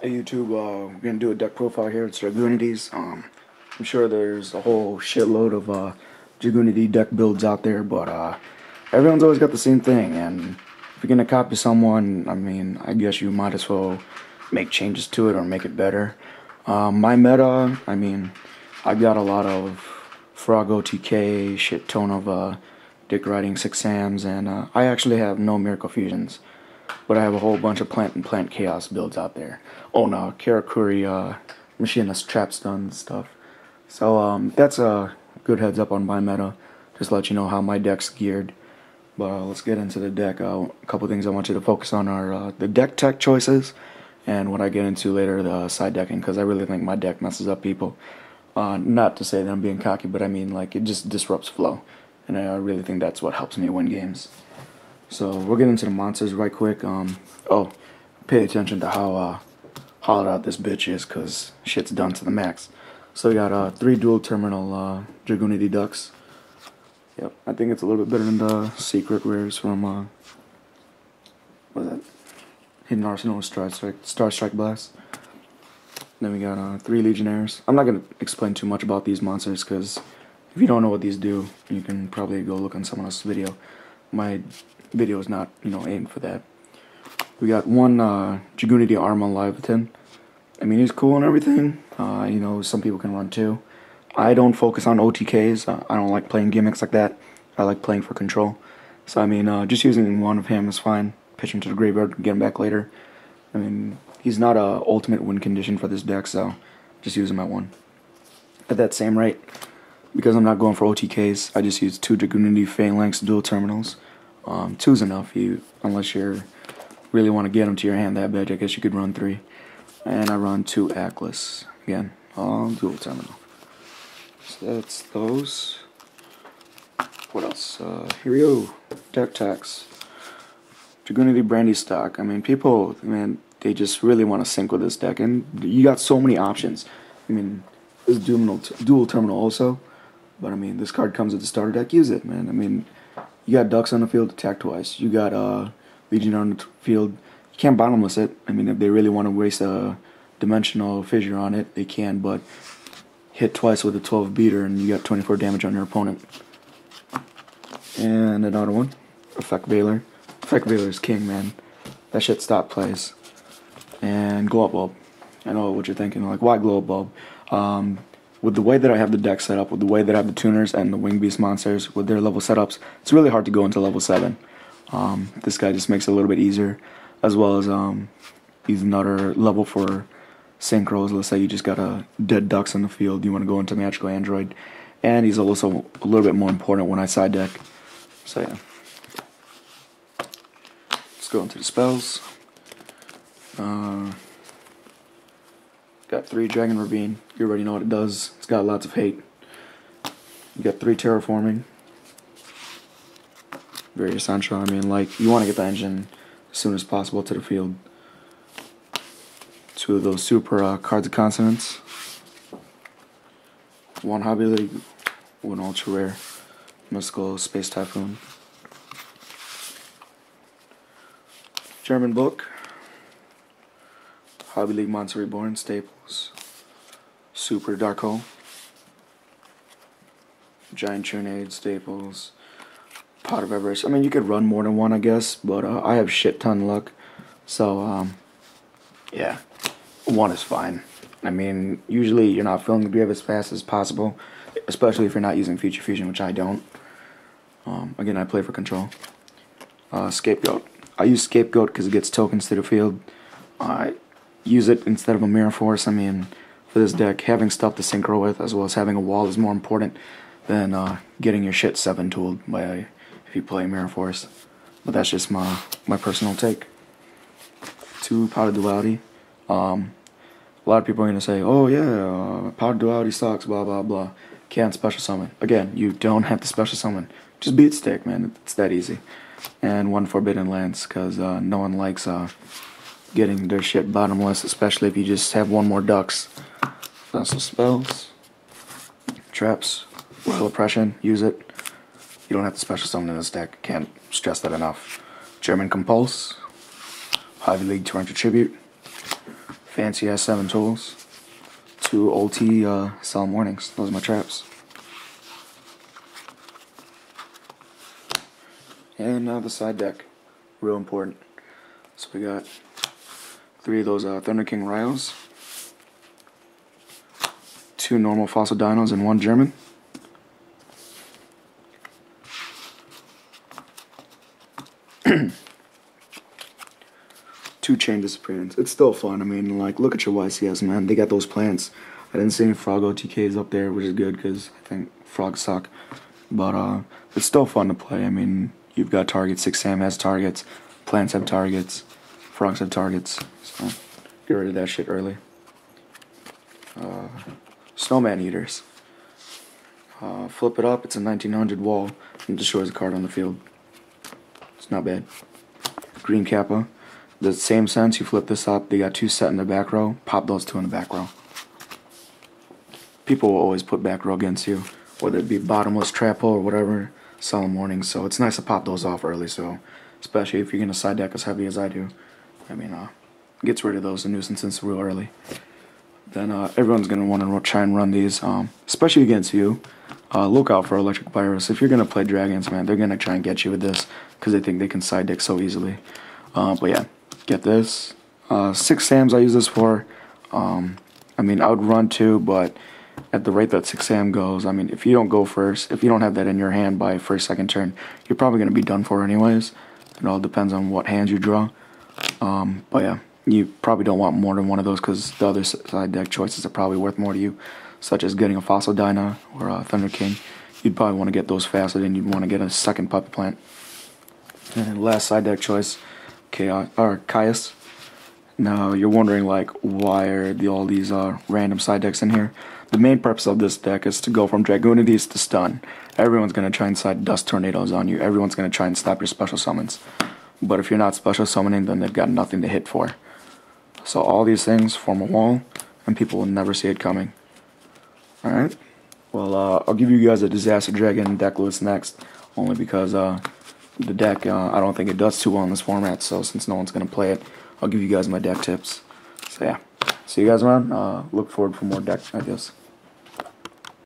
Hey YouTube, we're gonna do a deck profile here. It's Dragunity's. I'm sure there's a whole shitload of Dragunity deck builds out there, but everyone's always got the same thing. And if you're gonna copy someone, I mean, I guess you might as well make changes to it or make it better. My meta, I mean, I got a lot of Frog OTK, shit ton of Dick Riding 6 Sams, and I actually have no Miracle Fusions. But I have a whole bunch of plant and plant chaos builds out there. Oh no, Karakuri machineless trap stun stuff. So that's a good heads up on my meta. Just to let you know how my deck's geared. But let's get into the deck. A couple things I want you to focus on are the deck tech choices, and what I get into later, the side decking, because I really think my deck messes up people. Not to say that I'm being cocky, but I mean, like, it just disrupts flow, and I really think that's what helps me win games. So we'll get into the monsters right quick. Oh, pay attention to how hollowed out this bitch is, cause shit's done to the max. So we got 3 dual terminal Dragunity ducks. Yep, I think it's a little bit better than the secret rares from what is that? Hidden Arsenal Star Strike Blast. Then we got 3 Legionnaires. I'm not gonna explain too much about these monsters, cause if you don't know what these do, you can probably go look on someone else's video. My video is not, aimed for that. We got 1 Dragunity Armor Leviathan. I mean, he's cool and everything. Some people can run 2. I don't focus on OTKs. I don't like playing gimmicks like that. I like playing for control. So, I mean, just using 1 of him is fine. Pitch him to the graveyard and get him back later. I mean, he's not a ultimate win condition for this deck, so just use him at 1. At that same rate, because I'm not going for OTKs, I just use 2 Dragunity Phalanx dual terminals. 2's enough, unless you really want to get them to your hand that bad. I guess you could run 3. And I run 2 Atlas. Again, all dual terminal. So that's those. What else? Here we go. Deck tax. Dragunity Brandy Stock. I mean, people, man, they just really want to sync with this deck. And you got so many options. I mean, this dual terminal also. But, I mean, this card comes with the starter deck. Use it, man. I mean, you got ducks on the field, attack twice. You got Legion on the field. You can't bottomless it. I mean, if they really want to waste a dimensional fissure on it, they can, but hit twice with a 12 beater and you got 24 damage on your opponent. And another one, Effect Veiler. Effect Veiler is king, man. That shit stop plays. And Glow Up Bulb. I know what you're thinking, like, why Glow Up Bulb? With the way that I have the deck set up, with the way that I have the tuners and the Wing Beast monsters, with their level setups, it's really hard to go into level 7. This guy just makes it a little bit easier, as well as he's another level for synchros. Let's say you just got a dead ducks in the field, you want to go into Magical Android, and he's also a little bit more important when I side deck. So yeah, let's go into the spells. Got 3 Dragon Ravine. You already know what it does. It's got lots of hate. You got 3 Terraforming. Very essential. I mean, like, you want to get the engine as soon as possible to the field. 2 of those super Cards of Consonance. 1 Hobby League. 1 Ultra Rare. Mystical Space Typhoon. German Book. Hobby League Monster Reborn, Staples, Super Dark Hole, Giant Trunade, Staples, Pot of Everest. I mean, you could run more than 1, I guess, but I have shit ton luck, so yeah, 1 is fine. I mean, usually you're not filling the grave as fast as possible, especially if you're not using Future Fusion, which I don't. Again, I play for control. Scapegoat. I use Scapegoat because it gets tokens to the field. Use it instead of a Mirror Force. I mean, for this deck, having stuff to synchro with as well as having a wall is more important than getting your shit 7-tooled by if you play Mirror Force. But that's just my personal take. 2 Pot of Duality. A lot of people are gonna say, "Oh yeah, Pot of Duality sucks." Blah blah blah. Can't special summon. Again, you don't have to special summon. Just beat stick, man. It's that easy. And 1 Forbidden Lance, because no one likes getting their shit bottomless, especially if you just have 1 more ducks. Vessel spells, traps, Royal Oppression, use it. You don't have to special summon in this deck, can't stress that enough. German Compulse, Hobby League Torrential Tribute, fancy ass 7 tools, 2 OT solemn warnings. Those are my traps. And now the side deck, real important. So we got 3 of those Thunder King Ryos, 2 normal fossil dinos and 1 German. Two chain disappearance. It's still fun. I mean, like, look at your YCS, man. They got those plants. I didn't see any frog OTKs up there, which is good because I think frogs suck. But it's still fun to play. I mean, you've got targets. 6am has targets. Plants have targets. Frogs have targets. So get rid of that shit early. Snowman eaters. Flip it up. It's a 1900 wall and destroys a card on the field. It's not bad. Green Kappa. The same sense, you flip this up, they got 2 set in the back row, pop those 2 in the back row. People will always put back row against you, whether it be bottomless trap hole or whatever, solemn warning, so it's nice to pop those off early, so especially if you're going to side deck as heavy as I do. I mean, gets rid of those nuisances real early. Then everyone's going to want to try and run these, especially against you. Look out for Electric Virus. If you're going to play Dragons, man, they're going to try and get you with this because they think they can side deck so easily. But yeah. Get this. 6 SAMs I use this for. I mean, I would run 2, but at the rate that 6 SAM goes, I mean, if you don't go first, if you don't have that in your hand by first, second turn, you're probably going to be done for anyways. It all depends on what hands you draw. But yeah, you probably don't want more than one of those because the other side deck choices are probably worth more to you, such as getting a Fossil Dyna or a Thunder King. You'd probably want to get those faster than you'd want to get a second Puppet Plant. And then last side deck choice, Caius. Now you're wondering, like, why are all these random side decks in here? The main purpose of this deck is to go from Dragunities to stun. Everyone's going to try and side Dust Tornadoes on you. Everyone's going to try and stop your special summons. But if you're not special summoning, then they've got nothing to hit for. So all these things form a wall, and people will never see it coming. Alright? Well, I'll give you guys a Disaster Dragon deck list next, only because the deck, I don't think it does too well in this format, so since no one's going to play it, I'll give you guys my deck tips. So yeah, see you guys around. Look forward for more deck ideas.